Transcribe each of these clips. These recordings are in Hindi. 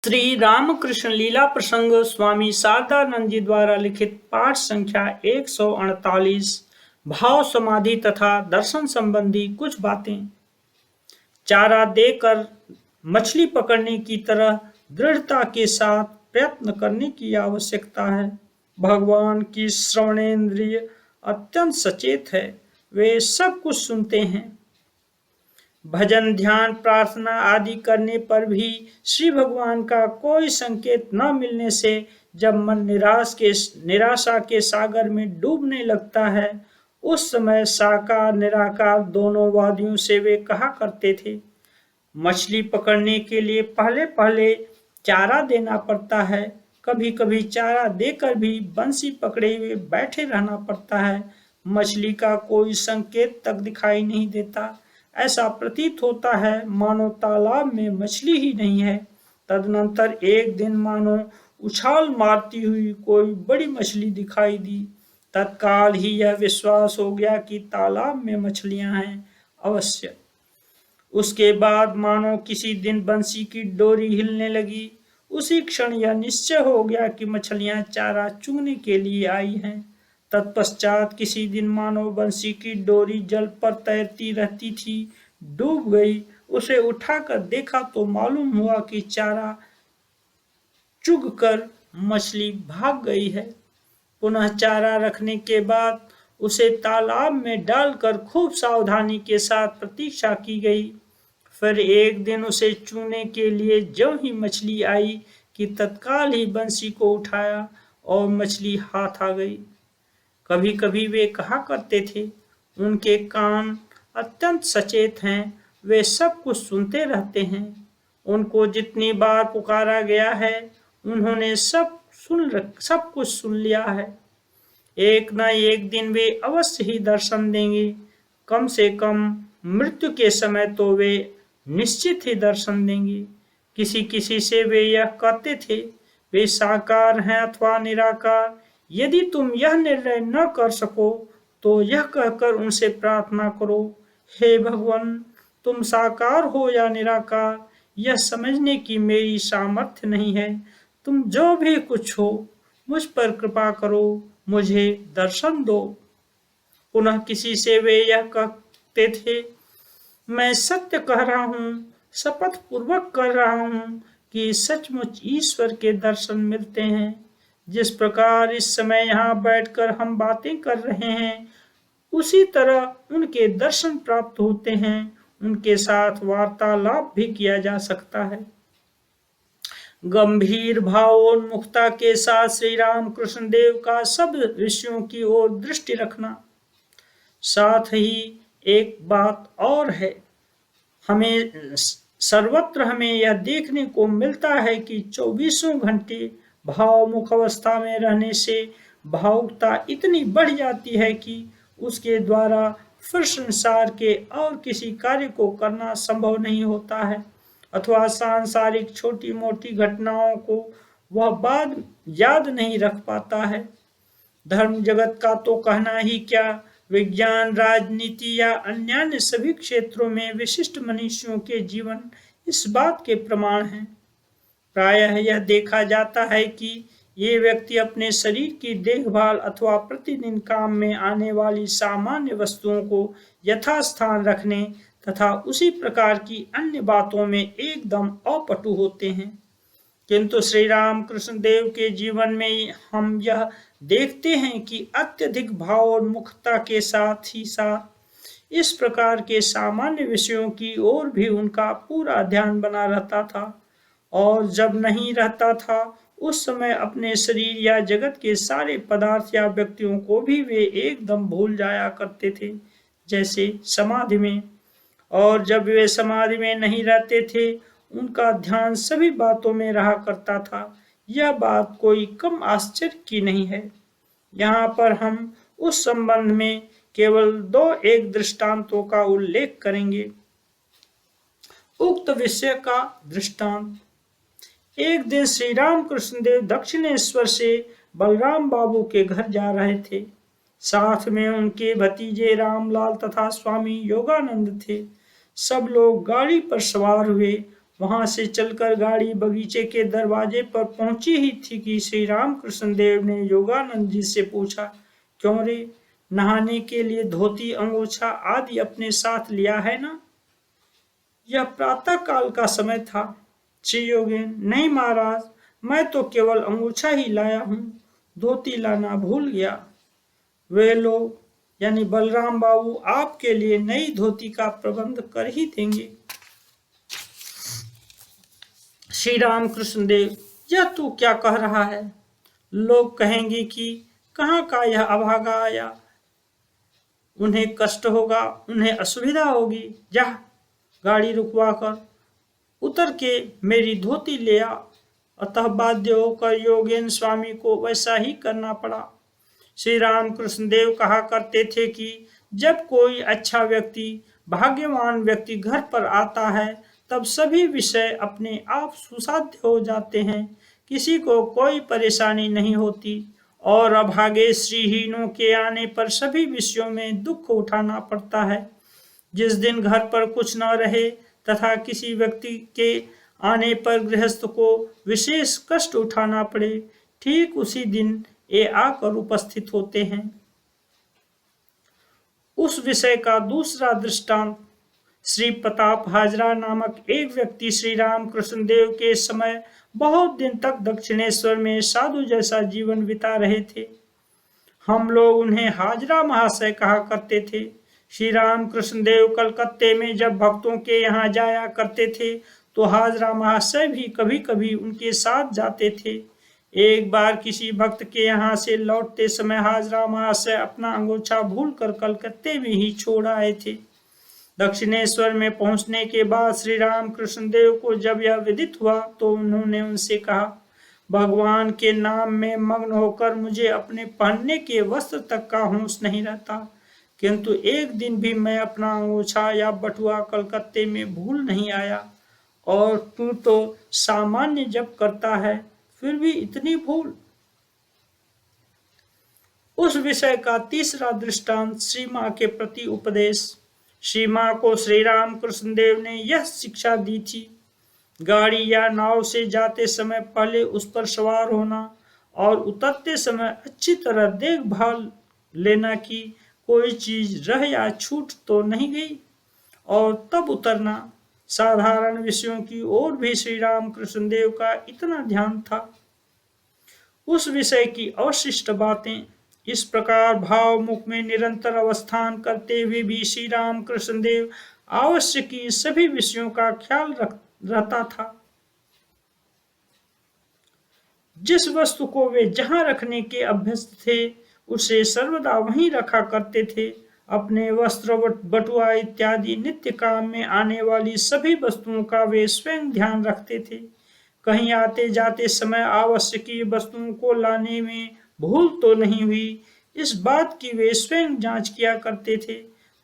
श्री रामकृष्ण लीला प्रसंग स्वामी शारदानंद जी द्वारा लिखित पाठ संख्या 148 भाव समाधि तथा दर्शन संबंधी कुछ बातें। चारा देकर मछली पकड़ने की तरह दृढ़ता के साथ प्रयत्न करने की आवश्यकता है। भगवान की श्रवणेंद्रिय अत्यंत सचेत है, वे सब कुछ सुनते हैं। भजन ध्यान प्रार्थना आदि करने पर भी श्री भगवान का कोई संकेत न मिलने से जब मन निराशा के सागर में डूबने लगता है, उस समय साकार निराकार दोनों वादियों से वे कहा करते थे। मछली पकड़ने के लिए पहले पहले चारा देना पड़ता है, कभी कभी चारा देकर भी बंसी पकड़े हुए बैठे रहना पड़ता है। मछली का कोई संकेत तक दिखाई नहीं देता। ऐसा प्रतीत होता है मानो तालाब में मछली ही नहीं है। तदनंतर एक दिन मानो उछाल मारती हुई कोई बड़ी मछली दिखाई दी। तत्काल ही यह विश्वास हो गया कि तालाब में मछलियां हैं अवश्य। उसके बाद मानो किसी दिन बंसी की डोरी हिलने लगी। उसी क्षण यह निश्चय हो गया कि मछलियां चारा चुगने के लिए आई हैं। तत्पश्चात किसी दिन मानो बंसी की डोरी जल पर तैरती रहती थी, डूब गई। उसे उठाकर देखा तो मालूम हुआ कि चारा चुग कर मछली भाग गई है। पुनः चारा रखने के बाद उसे तालाब में डालकर खूब सावधानी के साथ प्रतीक्षा की गई। फिर एक दिन उसे चूने के लिए ज्यों ही मछली आई कि तत्काल ही बंसी को उठाया और मछली हाथ आ गई। कभी कभी वे कहा करते थे, उनके कान अत्यंत सचेत हैं, वे सब कुछ सुनते रहते हैं। उनको जितनी बार पुकारा गया है, उन्होंने सब कुछ सुन लिया है। एक न एक दिन वे अवश्य ही दर्शन देंगे। कम से कम मृत्यु के समय तो वे निश्चित ही दर्शन देंगे। किसी किसी से वे यह कहते थे, वे साकार हैं अथवा निराकार। यदि तुम यह निर्णय न कर सको तो यह कहकर उनसे प्रार्थना करो, हे भगवान, तुम साकार हो या निराकार, यह समझने की मेरी सामर्थ्य नहीं है। तुम जो भी कुछ हो, मुझ पर कृपा करो, मुझे दर्शन दो। पुनः किसी से वे यह कहते थे, मैं सत्य कह रहा हूँ, शपथ पूर्वक कर रहा हूँ कि सचमुच ईश्वर के दर्शन मिलते हैं। जिस प्रकार इस समय यहाँ बैठकर हम बातें कर रहे हैं, उसी तरह उनके दर्शन प्राप्त होते हैं। उनके साथ वार्तालाप भी किया जा सकता है। गंभीर भावोन्मुखता के साथ श्री राम कृष्ण देव का सब विषयों की ओर दृष्टि रखना। साथ ही एक बात और है, सर्वत्र हमें यह देखने को मिलता है कि 24 घंटे भावमुख अवस्था में रहने से भावुकता इतनी बढ़ जाती है कि उसके द्वारा फिर संसार के और किसी कार्य को करना संभव नहीं होता है, अथवा सांसारिक छोटी मोटी घटनाओं को वह बाद याद नहीं रख पाता है। धर्म जगत का तो कहना ही क्या, विज्ञान राजनीति या अन्य सभी क्षेत्रों में विशिष्ट मनुष्यों के जीवन इस बात के प्रमाण हैं। प्रायः यह देखा जाता है कि ये व्यक्ति अपने शरीर की देखभाल अथवा प्रतिदिन काम में आने वाली सामान्य वस्तुओं को यथास्थान रखने तथा उसी प्रकार की अन्य बातों में एकदम अपटु होते हैं। किंतु श्री राम कृष्ण देव के जीवन में हम यह देखते हैं कि अत्यधिक भावोन्मुखता के साथ ही साथ इस प्रकार के सामान्य विषयों की ओर भी उनका पूरा ध्यान बना रहता था, और जब नहीं रहता था उस समय अपने शरीर या जगत के सारे पदार्थ या व्यक्तियों को भी वे एकदम भूल जाया करते थे, जैसे समाधि में। और जब वे समाधि में नहीं रहते थे, उनका ध्यान सभी बातों में रहा करता था। यह बात कोई कम आश्चर्य की नहीं है। यहाँ पर हम उस संबंध में केवल एक दृष्टांतों का उल्लेख करेंगे। उक्त विषय का दृष्टांत। एक दिन श्री राम कृष्ण देव दक्षिणेश्वर से बलराम बाबू के घर जा रहे थे। साथ में उनके भतीजे रामलाल तथा स्वामी योगानंद थे। सब लोग गाड़ी पर सवार हुए वहां से चलकर गाड़ी बगीचे के दरवाजे पर पहुंची ही थी कि श्री रामकृष्ण देव ने योगानंद जी से पूछा, क्यों रे, नहाने के लिए धोती अंगोछा आदि अपने साथ लिया है ना? यह प्रातः काल का समय था। श्री योगेन, नहीं महाराज, मैं तो केवल अंगोछा ही लाया हूं, धोती लाना भूल गया। वे लोग यानी बलराम बाबू आपके लिए नई धोती का प्रबंध कर ही देंगे। श्री रामकृष्ण देव, यह तू क्या कह रहा है? लोग कहेंगे कि कहाँ का यह अभागा आया, उन्हें कष्ट होगा, उन्हें असुविधा होगी। जा, गाड़ी रुकवा कर उतर के मेरी धोती ले आ। अतः बाध्य होकर योगेन स्वामी को वैसा ही करना पड़ा। श्री रामकृष्ण देव कहा करते थे कि जब कोई अच्छा व्यक्ति, भाग्यवान व्यक्ति घर पर आता है, तब सभी विषय अपने आप सुसाध्य हो जाते हैं, किसी को कोई परेशानी नहीं होती, और अभागे श्रीहीनों के आने पर सभी विषयों में दुख उठाना पड़ता है। जिस दिन घर पर कुछ न रहे तथा किसी व्यक्ति के आने पर गृहस्थ को विशेष कष्ट उठाना पड़े, ठीक उसी दिन ये आकर उपस्थित होते हैं। उस विषय का दूसरा दृष्टांत, श्री प्रताप हाजरा नामक एक व्यक्ति श्री रामकृष्ण देव के समय बहुत दिन तक दक्षिणेश्वर में साधु जैसा जीवन बिता रहे थे। हम लोग उन्हें हाजरा महाशय कहा करते थे। श्री रामकृष्ण देव कलकत्ते में जब भक्तों के यहाँ जाया करते थे तो हाजरा महाशय भी कभी कभी उनके साथ जाते थे। एक बार किसी भक्त के यहाँ से लौटते समय हाजरा महाशय अपना अंगोछा भूलकर कलकत्ते में ही छोड़ आए थे। दक्षिणेश्वर में पहुंचने के बाद श्री रामकृष्ण देव को जब यह विदित हुआ तो उन्होंने उनसे कहा, भगवान के नाम में मग्न होकर मुझे अपने पहनने के वस्त्र तक का होश नहीं रहता, किंतु एक दिन भी मैं अपना अंगोछा या बटुआ कलकत्ते में भूल नहीं आया, और तू तो सामान्य जप करता है, फिर भी इतनी भूल। उस विषय का तीसरा दृष्टांत श्री मां के प्रति उपदेश। श्री मां को श्री रामकृष्ण देव ने यह शिक्षा दी थी, गाड़ी या नाव से जाते समय पहले उस पर सवार होना और उतरते समय अच्छी तरह देखभाल लेना कि कोई चीज रह या छूट तो नहीं गई, और तब उतरना। साधारण विषयों की ओर भी श्री रामकृष्ण देव का इतना ध्यान था। उस विषय की अवशिष्ट बातें इस प्रकार भावमुख में निरंतर अवस्थान करते हुए भी श्री रामकृष्ण देव आवश्यक की सभी विषयों का ख्याल रहता था। जिस वस्तु को वे जहां रखने के अभ्यस्त थे उसे सर्वदा वहीं रखा करते थे। अपने वस्त्र, बटुआ इत्यादि नित्य काम में आने वाली सभी वस्तुओं का वे स्वयं ध्यान रखते थे। कहीं आते जाते समय आवश्यकीय वस्तुओं को लाने में भूल तो नहीं हुई, इस बात की वे स्वयं जांच किया करते थे।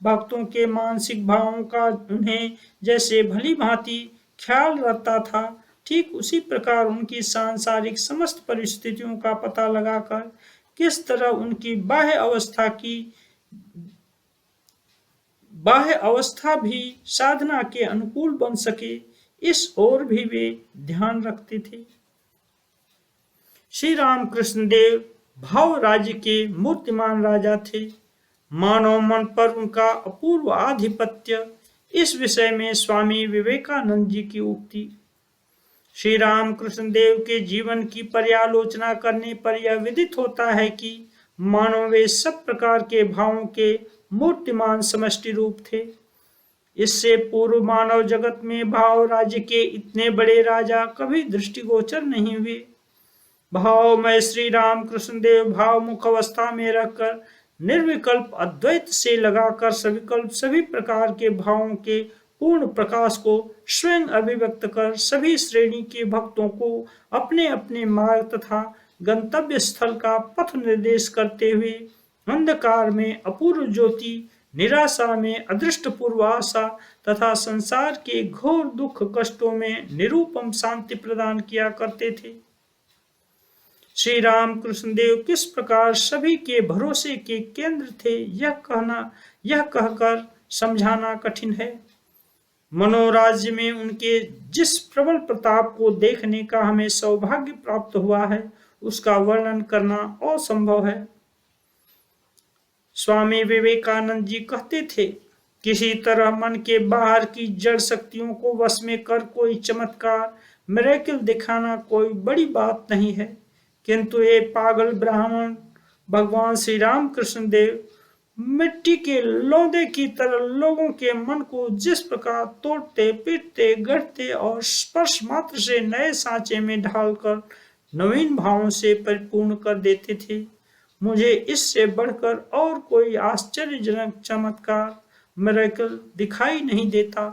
भक्तों के मानसिक भावों का उन्हें जैसे भली भांति ख्याल रहता था, ठीक उसी प्रकार उनकी सांसारिक समस्त परिस्थितियों का पता लगाकर किस तरह उनकी बाह्य अवस्था भी साधना के अनुकूल बन सके, इस ओर भी वे ध्यान रखते थे। श्री रामकृष्ण देव भाव राज्य के मूर्तिमान राजा थे। मानव मन पर उनका अपूर्व आधिपत्य, इस विषय में स्वामी विवेकानंद जी की उक्ति। श्री रामकृष्ण देव के जीवन की पर्यालोचना करने पर यह विदित होता है कि मानव वे सब प्रकार के भावों के मूर्तिमान समष्टि रूप थे। इससे पूर्व मानव जगत में भाव राज्य के इतने बड़े राजा कभी दृष्टिगोचर नहीं हुए। भावमय श्री रामकृष्ण देव भावमुख अवस्था में रहकर निर्विकल्प अद्वैत से लगाकर सविकल्प सभी प्रकार के भावों के पूर्ण प्रकाश को स्वयं अभिव्यक्त कर सभी श्रेणी के भक्तों को अपने अपने मार्ग तथा गंतव्य स्थल का पथ निर्देश करते हुए अंधकार में अपूर्व ज्योति, निराशा में अदृष्टपूर्व आशा तथा संसार के घोर दुख कष्टों में निरूपम शांति प्रदान किया करते थे। श्री रामकृष्ण देव किस प्रकार सभी के भरोसे के केंद्र थे, यह कहकर समझाना कठिन है। मनोराज्य में उनके जिस प्रबल प्रताप को देखने का हमें सौभाग्य प्राप्त हुआ है, उसका वर्णन करना असंभव है। स्वामी विवेकानंद जी कहते थे, किसी तरह मन के बाहर की जड़ शक्तियों को वश में कर कोई चमत्कार मिरेकल दिखाना कोई बड़ी बात नहीं है, किंतु ये पागल ब्राह्मण भगवान श्री रामकृष्ण देव मिट्टी के लौंदे की तरह लोगों के मन को जिस प्रकार तोड़ते पीटते गढ़ते और स्पर्श मात्र से नए सांचे में ढालकर नवीन भावों से परिपूर्ण कर देते थे, मुझे इससे बढ़कर और कोई आश्चर्यजनक चमत्कार मिरेकल दिखाई नहीं देता।